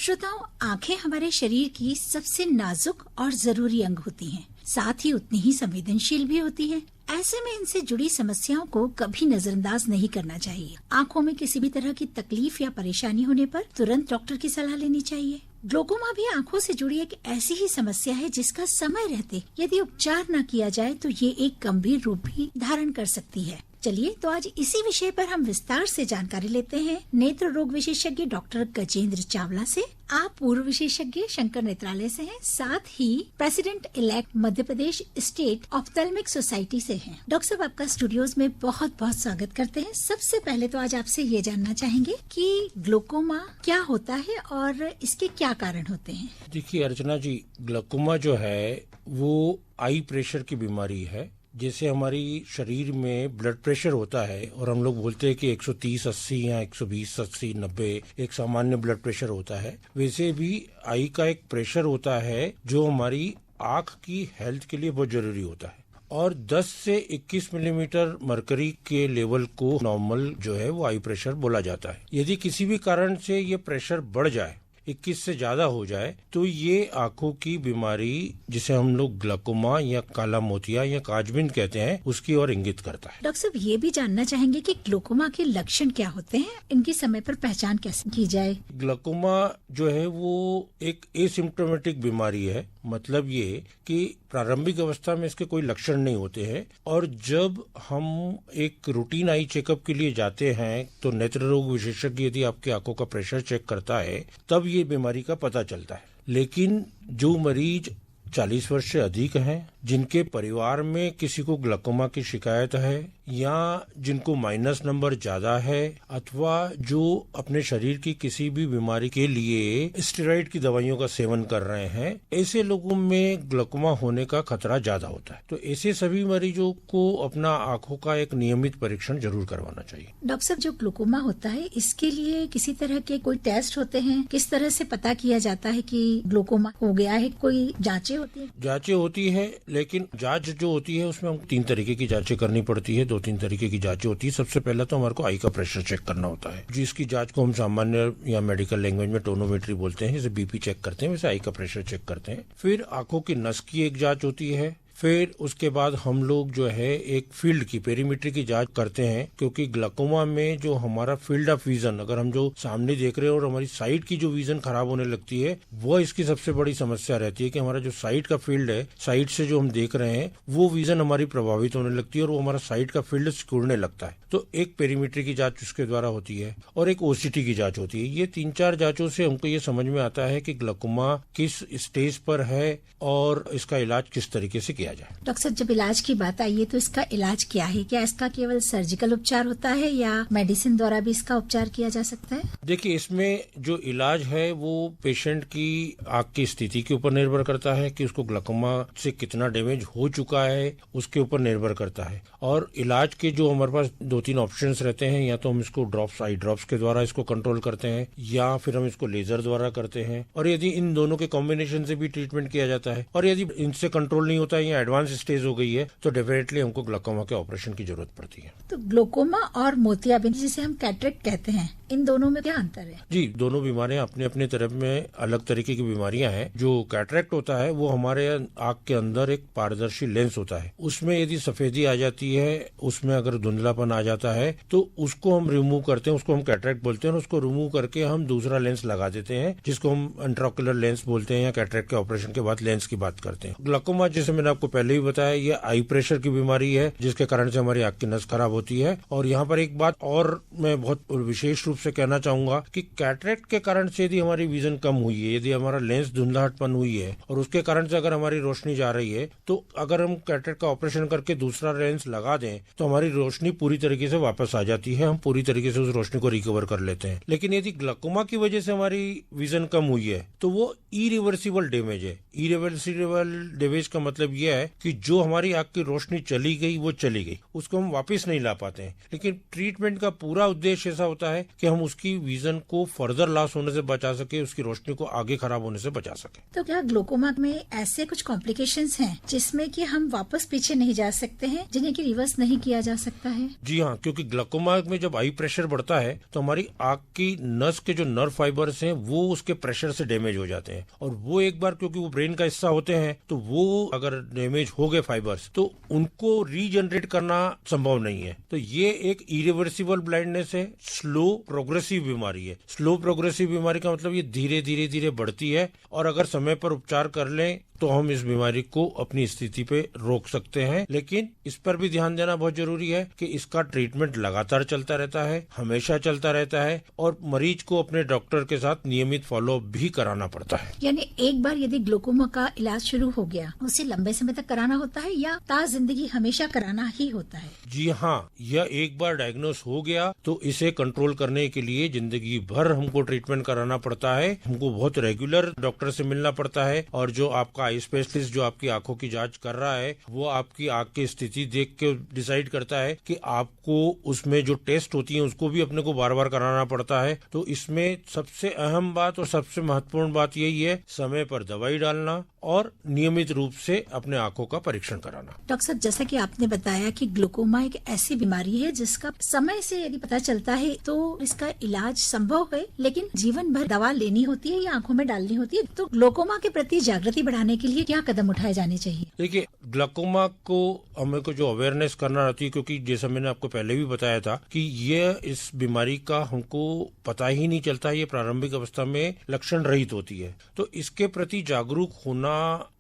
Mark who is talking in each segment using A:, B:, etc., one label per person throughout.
A: श्रोताओं, आंखें हमारे शरीर की सबसे नाजुक और जरूरी अंग होती हैं, साथ ही उतनी ही संवेदनशील भी होती हैं। ऐसे में इनसे जुड़ी समस्याओं को कभी नजरअंदाज नहीं करना चाहिए। आंखों में किसी भी तरह की तकलीफ या परेशानी होने पर तुरंत डॉक्टर की सलाह लेनी चाहिए। ग्लोकोमा भी आंखों से जुड़ी एक ऐसी ही समस्या है जिसका समय रहते यदि उपचार न किया जाए तो ये एक गंभीर रूप भी धारण कर सकती है। चलिए तो आज इसी विषय पर हम विस्तार से जानकारी लेते हैं नेत्र रोग विशेषज्ञ डॉक्टर गजेंद्र चावला से। आप पूर्व विशेषज्ञ शंकर नेत्रालय से हैं, साथ ही president elect Madhya Pradesh state ऑफ्थेल्मिक society से हैं। डॉक्टर साहब, आपका स्टूडियोज में बहुत बहुत स्वागत करते हैं। सबसे पहले तो आज आपसे ये जानना चाहेंगे कि ग्लोकोमा क्या होता है और इसके क्या कारण होते हैं।
B: देखिए अर्चना जी, ग्लोकोमा जो है वो आई प्रेशर की बीमारी है। जैसे हमारी शरीर में ब्लड प्रेशर होता है और हम लोग बोलते हैं कि 130/80 या 120/80 90 एक सामान्य ब्लड प्रेशर होता है, वैसे भी आई का एक प्रेशर होता है जो हमारी आंख की हेल्थ के लिए बहुत जरूरी होता है। और 10 से 21 मिलीमीटर मरकरी के लेवल को नॉर्मल जो है वो आई प्रेशर बोला जाता है। यदि किसी भी कारण से ये प्रेशर बढ़ जाए, 21 से ज्यादा हो जाए, तो ये आंखों की बीमारी जिसे हम लोग ग्लोकोमा या काला मोतिया या काचबिंद कहते हैं उसकी ओर इंगित करता है।
A: डॉक्टर साहब, ये भी जानना चाहेंगे कि ग्लोकोमा के लक्षण क्या होते हैं, इनकी समय पर पहचान कैसे की जाए।
B: ग्लोकोमा जो है वो एक एसिम्प्टोमेटिक बीमारी है। मतलब ये कि प्रारंभिक अवस्था में इसके कोई लक्षण नहीं होते हैं और जब हम एक रूटीन आई चेकअप के लिए जाते हैं तो नेत्र रोग विशेषज्ञ यदि आपकी आंखों का प्रेशर चेक करता है तब ये बीमारी का पता चलता है। लेकिन जो मरीज 40 वर्ष से अधिक हैं, जिनके परिवार में किसी को ग्लोकोमा की शिकायत है या जिनको माइनस नंबर ज्यादा है अथवा जो अपने शरीर की किसी भी बीमारी के लिए स्टेरॉइड की दवाइयों का सेवन कर रहे हैं, ऐसे लोगों में ग्लोकोमा होने का खतरा ज्यादा होता है। तो ऐसे सभी मरीजों को अपना आंखों का एक नियमित परीक्षण जरूर करवाना चाहिए।
A: डॉक्टर साहब, जो ग्लोकोमा होता है इसके लिए किसी तरह के कोई टेस्ट होते हैं? किस तरह से पता किया जाता है कि ग्लोकोमा हो गया है? कोई जांचें होती है?
B: जांचें होती है, लेकिन जांच जो होती है उसमें हम 3 तरीके की जांचें करनी पड़ती है। 2-3 तरीके की जांचें होती है। सबसे पहला तो हमारे को आई का प्रेशर चेक करना होता है, जिसकी जांच को हम सामान्य या मेडिकल लैंग्वेज में टोनोमेट्री बोलते हैं। जैसे बीपी चेक करते हैं वैसे आई का प्रेशर चेक करते हैं। फिर आंखों की नस की एक जांच होती है। फिर उसके बाद हम लोग जो है एक फील्ड की पेरीमीटर की जांच करते हैं, क्योंकि ग्लोकोमा में जो हमारा फील्ड ऑफ विजन, अगर हम जो सामने देख रहे हैं और हमारी साइड की जो विजन खराब होने लगती है, वो इसकी सबसे बड़ी समस्या रहती है कि हमारा जो साइड का फील्ड है, साइड से जो हम देख रहे हैं वो विजन हमारी प्रभावित होने लगती है और वो हमारा साइड का फील्ड सिकुड़ने लगता है। तो एक पेरीमीटर की जांच उसके द्वारा होती है और एक ओसीटी की जांच होती है। ये 3-4 जांचों से हमको ये समझ में आता है कि ग्लोकोमा किस स्टेज पर है और इसका इलाज किस तरीके से किया जाए।
A: डॉक्टर साहब, जब इलाज की बात आई है तो इसका इलाज क्या है? क्या इसका केवल सर्जिकल उपचार होता है या मेडिसिन द्वारा भी इसका उपचार किया जा सकता है?
B: देखिए, इसमें जो इलाज है वो पेशेंट की आंख की स्थिति के ऊपर निर्भर करता है कि उसको ग्लोकोमा से कितना डैमेज हो चुका है, उसके ऊपर निर्भर करता है। और इलाज के जो हमारे पास 2-3 ऑप्शंस रहते हैं, या तो हम इसको ड्रॉप्स, आई ड्रॉप्स के द्वारा इसको कंट्रोल करते हैं या फिर हम इसको लेजर द्वारा करते हैं। और यदि इन दोनों के कॉम्बिनेशन से भी ट्रीटमेंट किया जाता है और यदि इनसे कंट्रोल नहीं होता है या एडवांस स्टेज हो गई है तो डेफिनेटली हमको ग्लोकोमा के ऑपरेशन की जरूरत पड़ती है।
A: तो ग्लोकोमा और मोतियाबिंद, जिसे हम कैटरेक्ट कहते हैं, इन दोनों में क्या अंतर है?
B: जी, दोनों बीमारियां अपने अपने तरफ में अलग तरीके की बीमारियां हैं। जो कैटरेक्ट होता है वो हमारे आंख के अंदर एक पारदर्शी लेंस होता है, उसमें यदि सफेदी आ जाती है, उसमें अगर धुंधलापन आ जाता है तो उसको हम रिमूव करते हैं, उसको हम कैटरेक्ट बोलते हैं। और उसको रिमूव करके हम दूसरा लेंस लगा देते हैं जिसको हम इंट्राओक्युलर लेंस बोलते हैं, या कैटरेक्ट के ऑपरेशन के बाद लेंस की बात करते हैं। ग्लोकोमा, जैसे मैंने आपको पहले ही बताया, ये आई प्रेशर की बीमारी है जिसके कारण से हमारी आंख की नस खराब होती है। और यहाँ पर एक बात और मैं बहुत विशेष रूप से कहना चाहूंगा कि कैटरेक्ट के कारण से यदि हमारी विजन कम हुई है, यदि हमारा लेंस धुंधलाहटपन हुई है और उसके कारण से अगर हमारी रोशनी जा रही है, तो अगर हम कैटरेक्ट का ऑपरेशन करके दूसरा लेंस लगा दें तो हमारी रोशनी पूरी तरीके से वापस आ जाती है, हम पूरी तरीके से उस रोशनी को रिकवर कर लेते हैं। लेकिन यदि ग्लोकोमा की वजह से हमारी विजन कम हुई है तो वो इरिवर्सिबल डैमेज है। इरिवर्सिबल डैमेज का मतलब यह है कि जो हमारी आंख की रोशनी चली गई वो चली गई, उसको हम वापस नहीं ला पाते हैं। लेकिन ट्रीटमेंट का पूरा उद्देश्य ऐसा होता है कि हम उसकी विजन को फर्दर लॉस होने से बचा सके, उसकी रोशनी को आगे खराब होने से बचा सके।
A: तो क्या ग्लोकोमा में ऐसे कुछ कॉम्प्लिकेशंस हैं जिसमें कि हम वापस पीछे नहीं जा सकते हैं, जिन्हें कि रिवर्स नहीं किया जा सकता है?
B: जी हाँ, क्योंकि ग्लाइकोमा में जब आई प्रेशर बढ़ता है तो हमारी आंख की नस के जो नर्व फाइबर्स हैं वो उसके प्रेशर से डैमेज हो जाते हैं, और वो एक बार क्योंकि वो ब्रेन का हिस्सा होते हैं तो वो अगर डैमेज हो गए फाइबर्स तो उनको रीजनरेट करना संभव नहीं है। तो ये एक इरिवर्सिबल ब्लाइंडनेस है, स्लो प्रोग्रेसिव बीमारी है। स्लो प्रोग्रेसिव बीमारी का मतलब ये धीरे धीरे धीरे बढ़ती है, और अगर समय पर उपचार कर लें तो हम इस बीमारी को अपनी स्थिति पे रोक सकते हैं। लेकिन इस पर भी ध्यान देना बहुत जरूरी है कि इसका ट्रीटमेंट लगातार चलता रहता है, हमेशा चलता रहता है, और मरीज को अपने डॉक्टर के साथ नियमित फॉलोअप भी कराना पड़ता है।
A: यानी एक बार यदि ग्लोकोमा का इलाज शुरू हो गया, उसे लंबे समय तक कराना होता है या ता जिंदगी हमेशा कराना ही होता है?
B: जी हाँ, यह एक बार डायग्नोस हो गया तो इसे कंट्रोल करने के लिए जिंदगी भर हमको ट्रीटमेंट कराना पड़ता है। हमको बहुत रेगुलर डॉक्टर से मिलना पड़ता है, और जो आपका आई स्पेशलिस्ट जो आपकी आंखों की जांच कर रहा है वो आपकी आंख की स्थिति देख के डिसाइड करता है कि आपको उसमें जो टेस्ट होती है उसको भी अपने को बार बार कराना पड़ता है। तो इसमें सबसे अहम बात और सबसे महत्वपूर्ण बात यही है, समय पर दवाई डालना और नियमित रूप से अपने आंखों का परीक्षण कराना।
A: डॉक्टर साहब, जैसा कि आपने बताया कि ग्लोकोमा एक ऐसी बीमारी है जिसका समय से यदि पता चलता है तो इसका इलाज संभव है, लेकिन जीवन भर दवा लेनी होती है या आंखों में डालनी होती है। तो ग्लोकोमा के प्रति जागृति बढ़ाने के लिए क्या कदम उठाए जाने चाहिए?
B: देखिए, ग्लाइकोमा को हमें को जो अवेयरनेस करना रहती है, क्योंकि जैसा मैंने आपको पहले भी बताया था कि ये इस बीमारी का हमको पता ही नहीं चलता, ये प्रारंभिक अवस्था में लक्षण रहित होती है। तो इसके प्रति जागरूक होना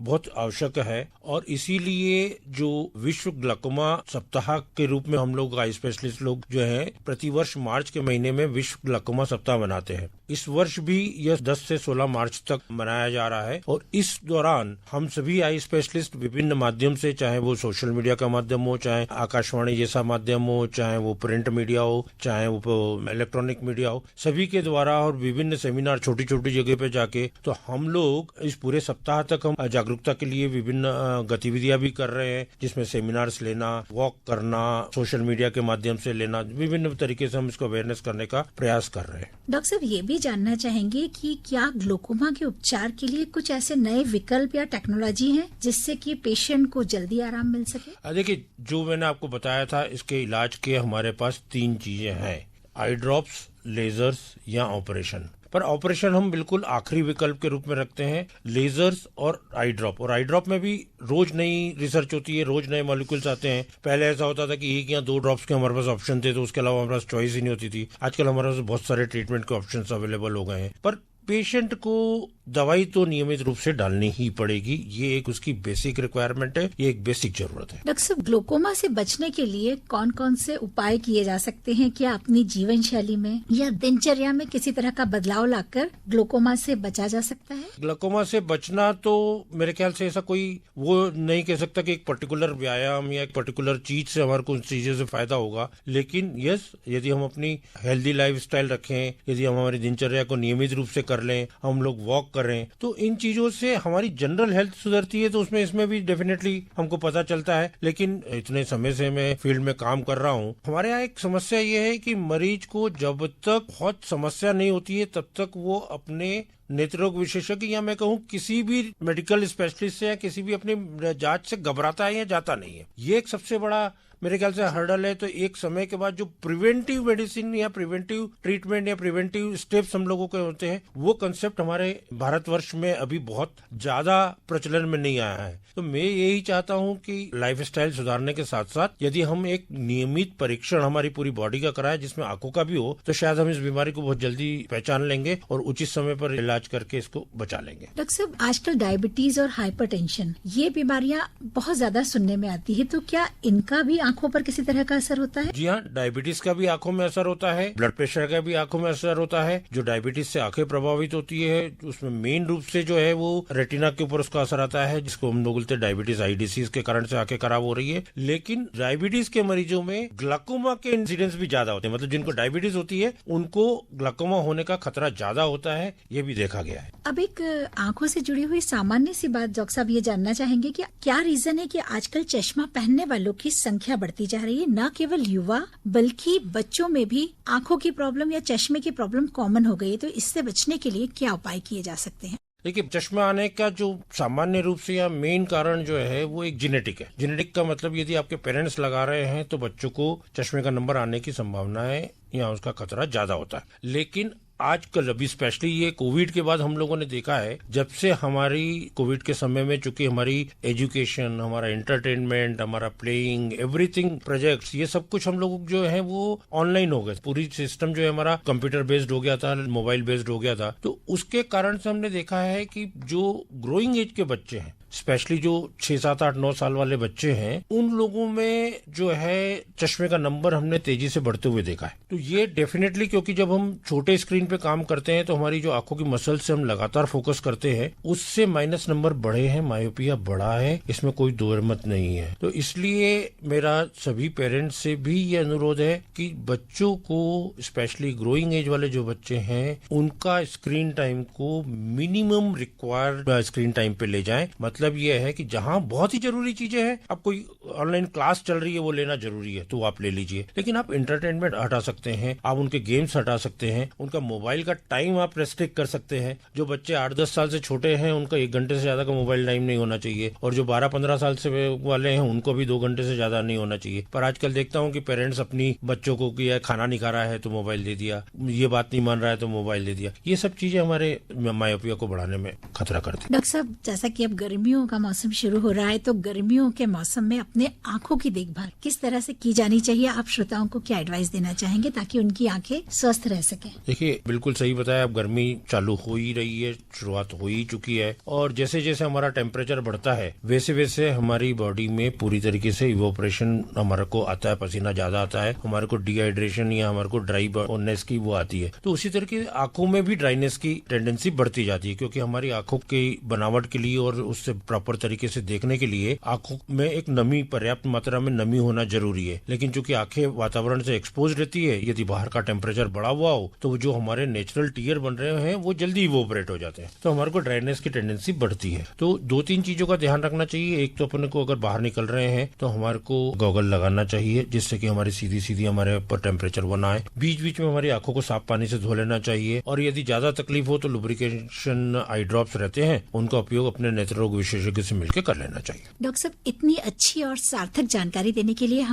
B: बहुत आवश्यक है, और इसीलिए जो विश्व ग्लाइकोमा सप्ताह के रूप में हम लोग आई स्पेशलिस्ट लोग जो हैं प्रतिवर्ष मार्च के महीने में विश्व ग्लाइकोमा सप्ताह मनाते हैं। इस वर्ष भी यह 10 से 16 मार्च तक मनाया जा रहा है, और इस दौरान हम सभी आई स्पेशलिस्ट विभिन्न माध्यम से, चाहे वो सोशल मीडिया का माध्यम हो, चाहे आकाशवाणी जैसा माध्यम हो, चाहे वो प्रिंट मीडिया हो, चाहे वो इलेक्ट्रॉनिक मीडिया हो, सभी के द्वारा और विभिन्न सेमिनार छोटी छोटी जगह पे जाके, तो हम लोग इस पूरे सप्ताह तक हम जागरूकता के लिए विभिन्न गतिविधियां भी कर रहे हैं, जिसमें सेमिनार्स लेना, वॉक करना, सोशल मीडिया के माध्यम से लेना, विभिन्न तरीके से हम इसको अवेयरनेस करने का प्रयास कर रहे हैं।
A: डॉक्टर साहब, ये भी जानना चाहेंगे कि क्या ग्लोकोमा के उपचार के लिए कुछ ऐसे नए विकल्प या टेक्नोलॉजी है जिससे कि पेशेंट को जल्दी आराम मिल सके?
B: देखिए, जो मैंने आपको बताया था, इसके इलाज के हमारे पास 3 चीजें हैं, आई ड्रॉप्स, लेजर्स या ऑपरेशन। पर ऑपरेशन हम बिल्कुल आखिरी विकल्प के रूप में रखते हैं, लेजर्स और आई ड्रॉप। और आई ड्रॉप में भी रोज नई रिसर्च होती है, रोज नए मॉलिक्यूल्स आते हैं। पहले ऐसा होता था कि 1 या 2 ड्रॉप्स के हमारे पास ऑप्शन थे, तो उसके अलावा हमारे पास चॉइस ही नहीं होती थी। आजकल हमारे पास बहुत सारे ट्रीटमेंट के ऑप्शंस अवेलेबल हो गए हैं, पर पेशेंट को दवाई तो नियमित रूप से डालनी ही पड़ेगी। ये एक उसकी बेसिक रिक्वायरमेंट है, ये एक बेसिक जरूरत है।
A: डॉक्टर साहब, ग्लोकोमा से बचने के लिए कौन कौन से उपाय किए जा सकते हैं? क्या अपनी जीवन शैली में या दिनचर्या में किसी तरह का बदलाव लाकर ग्लोकोमा से बचा जा सकता है?
B: ग्लाइकोमा से बचना तो मेरे ख्याल से ऐसा कोई वो नहीं कह सकता कि एक पर्टिकुलर व्यायाम या एक पर्टिकुलर चीज से हमारे को उन चीजों से फायदा होगा। लेकिन यस, यदि हम अपनी हेल्दी लाइफस्टाइल रखें, यदि हम हमारी दिनचर्या को नियमित रूप से कर लें, हम लोग वॉक करें, तो इन चीजों से हमारी जनरल हेल्थ सुधरती है। तो उसमें इसमें भी डेफिनेटली हमको पता चलता है। लेकिन इतने समय से मैं फील्ड में काम कर रहा हूँ, हमारे यहाँ एक समस्या ये है कि मरीज को जब तक बहुत समस्या नहीं होती है तब तक वो अपने नेत्ररोग विशेषज्ञ या मैं कहूँ किसी भी मेडिकल स्पेशलिस्ट से या किसी भी अपनी जांच से घबराता है या जाता नहीं है। ये एक सबसे बड़ा मेरे ख्याल से हर्डल है। तो एक समय के बाद जो प्रिवेंटिव मेडिसिन या प्रिवेंटिव ट्रीटमेंट या प्रिवेंटिव स्टेप्स हम लोगों के होते हैं, वो कंसेप्ट हमारे भारतवर्ष में अभी बहुत ज्यादा प्रचलन में नहीं आया है। तो मैं यही चाहता हूं कि लाइफस्टाइल सुधारने के साथ साथ यदि हम एक नियमित परीक्षण हमारी पूरी बॉडी का कराएं, जिसमें आंखों का भी हो, तो शायद हम इस बीमारी को बहुत जल्दी पहचान लेंगे और उचित समय पर इलाज करके इसको बचा लेंगे।
A: डॉक्टर साहब, आजकल डायबिटीज और हाइपरटेंशन ये बीमारियां बहुत ज्यादा सुनने में आती है, तो क्या इनका भी आंखों पर किसी तरह का असर होता है?
B: जी हाँ, डायबिटीज का भी आंखों में असर होता है, ब्लड प्रेशर का भी आंखों में असर होता है। जो डायबिटीज से आंखें प्रभावित होती है उसमें मेन रूप से जो है वो रेटिना के ऊपर उसका असर आता है, जिसको हम लोग बोलते हैं डायबिटीज आई डिसीज के कारण से आंखें खराब हो रही है। लेकिन डायबिटीज के मरीजों में ग्लाकोमा के इंसिडेंस भी ज्यादा होते हैं, मतलब जिनको डायबिटीज होती है उनको ग्लाकोमा होने का खतरा ज्यादा होता है, ये भी देखा गया है।
A: अब एक आंखों से जुड़ी हुई सामान्य सी बात डॉक्टर साहब ये जानना चाहेंगे कि क्या रीजन है कि आजकल चश्मा पहनने वालों की संख्या बढ़ती जा रही है? न केवल युवा बल्कि बच्चों में भी आंखों की प्रॉब्लम या चश्मे की प्रॉब्लम कॉमन हो गई है, तो इससे बचने के लिए क्या उपाय किए जा सकते हैं?
B: देखिए, चश्मा आने का जो सामान्य रूप से या मेन कारण जो है वो एक जेनेटिक है। जेनेटिक का मतलब यदि आपके पेरेंट्स लगा रहे हैं तो बच्चों को चश्मे का नंबर आने की संभावना है या उसका खतरा ज्यादा होता है। लेकिन आजकल अभी स्पेशली ये कोविड के बाद हम लोगों ने देखा है, जब से हमारी कोविड के समय में चूंकि हमारी एजुकेशन, हमारा एंटरटेनमेंट, हमारा प्लेइंग, एवरीथिंग प्रोजेक्ट्स, ये सब कुछ हम लोग जो है वो ऑनलाइन हो गए। पूरी सिस्टम जो है हमारा कंप्यूटर बेस्ड हो गया था, मोबाइल बेस्ड हो गया था। तो उसके कारण से हमने देखा है कि जो ग्रोइंग एज के बच्चे हैं, स्पेशली जो 6, 7, 8, 9 साल वाले बच्चे हैं, उन लोगों में जो है चश्मे का नंबर हमने तेजी से बढ़ते हुए देखा है। तो ये डेफिनेटली, क्योंकि जब हम छोटे स्क्रीन पे काम करते हैं तो हमारी जो आंखों की मसल से हम लगातार फोकस करते हैं, उससे माइनस नंबर बढ़े हैं, मायोपिया बढ़ा है, इसमें कोई दो मत नहीं है। तो इसलिए मेरा सभी पेरेंट्स से भी ये अनुरोध है कि बच्चों को, स्पेशली ग्रोइंग एज वाले जो बच्चे हैं, उनका स्क्रीन टाइम को मिनिमम रिक्वायर्ड स्क्रीन टाइम पे ले जाएं। मतलब ये है कि जहां बहुत ही जरूरी चीजें हैं, अब कोई ऑनलाइन क्लास चल रही है वो लेना जरूरी है तो आप ले लीजिए, लेकिन आप एंटरटेनमेंट हटा सकते हैं, आप उनके गेम्स हटा सकते हैं, उनका मोबाइल का टाइम आप रेस्ट्रिक्ट कर सकते हैं। जो बच्चे 8-10 साल से छोटे हैं उनका 1 घंटे से ज्यादा का मोबाइल टाइम नहीं होना चाहिए, और जो 12-15 साल से वाले हैं उनको भी 2 घंटे से ज्यादा नहीं होना चाहिए। पर आजकल देखता हूँ कि पेरेंट्स अपनी बच्चों को कि खाना नहीं खा रहा है तो मोबाइल दे दिया, ये बात नहीं मान रहा है तो मोबाइल दे दिया। ये सब चीजें हमारे मायोपिया को बढ़ाने में खतरा करती।
A: डॉक्टर साहब, जैसा कि अब गर्मियों का मौसम शुरू हो रहा है, तो गर्मियों के मौसम में अपने आंखों की देखभाल किस तरह से की जानी चाहिए? आप श्रोताओं को क्या एडवाइस देना चाहेंगे ताकि उनकी आंखें स्वस्थ रह सके?
B: देखिए, बिल्कुल सही बताया। अब गर्मी चालू हो ही रही है, शुरुआत हो ही चुकी है, और जैसे जैसे हमारा टेम्परेचर बढ़ता है वैसे वैसे हमारी बॉडी में पूरी तरीके से इवोपरेशन हमारे को आता है, पसीना ज्यादा आता है, हमारे को डिहाइड्रेशन या हमारे को ड्राईनेस की वो आती है। तो उसी तरीके आंखों में भी ड्राइनेस की टेंडेंसी बढ़ती जाती है, क्योंकि हमारी आंखों की बनावट के लिए और उससे प्रॉपर तरीके से देखने के लिए आंखों में एक नमी, पर्याप्त मात्रा में नमी होना जरूरी है। लेकिन चूंकि आंखें वातावरण से एक्सपोज रहती है, यदि बाहर का टेम्परेचर बढ़ा हुआ हो तो जो हमारे नेचुरल टीयर बन रहे हैं वो जल्दी इवोपरेट हो जाते हैं, तो हमारे को ड्राइनेस की टेंडेंसी बढ़ती है। तो 2-3 चीजों का ध्यान रखना चाहिए। एक तो अपने को अगर बाहर निकल रहे हैं तो हमारे को गॉगल लगाना चाहिए, जिससे कि हमारी सीधी सीधी हमारे ऊपर टेम्परेचर वो ना आए। बीच बीच में हमारी आंखों को साफ पानी से धो लेना चाहिए, और यदि ज्यादा तकलीफ हो तो लुब्रिकेशन आई ड्रॉप्स रहते हैं, उनका उपयोग अपने नेत्र रोग विशेषज्ञ से मिलकर कर लेना चाहिए।
A: डॉक्टर साहब, इतनी अच्छी और सार्थक जानकारी देने के लिए